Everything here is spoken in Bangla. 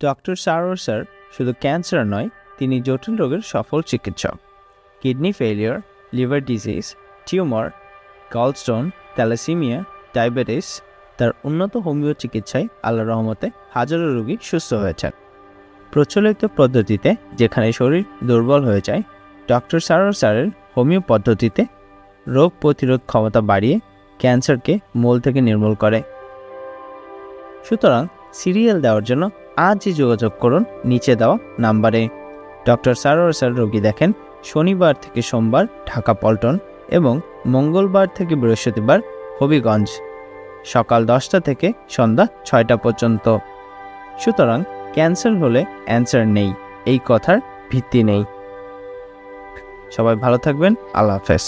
ডক্টর সারোয়ার স্যার শুধু ক্যান্সার নয়, তিনি জটিল রোগের সফল চিকিৎসক। Kidney failure, liver disease, tumour, gallstone, thalassemia, diabetes, তার উন্নত হোমিও চিকিৎসায় আল্লাহর রহমতে হাজারো রোগী সুস্থ হয়েছেন। প্রচলিত পদ্ধতিতে যেখানে শরীর দুর্বল হয়ে যায়, ডক্টর সারোয়ার স্যারের হোমিও পদ্ধতিতে রোগ প্রতিরোধ ক্ষমতা বাড়িয়ে ক্যান্সারকে মূল থেকে নির্মূল করে। সুতরাং সিরিয়াল দেওয়ার জন্য আজই যোগাযোগ করুন নিচে দেওয়া নাম্বারে। ডক্টর সারোয়ার স্যার রোগী দেখেন শনিবার থেকে সোমবার ঢাকা পল্টন এবং মঙ্গলবার থেকে বৃহস্পতিবার হবিগঞ্জ, সকাল 10টা থেকে সন্ধ্যা 6টা পর্যন্ত। সুতরাং ক্যান্সার হলে অ্যান্সার নেই, এই কথার ভিত্তি নেই। সবাই ভালো থাকবেন। আল্লাহ হাফেজ।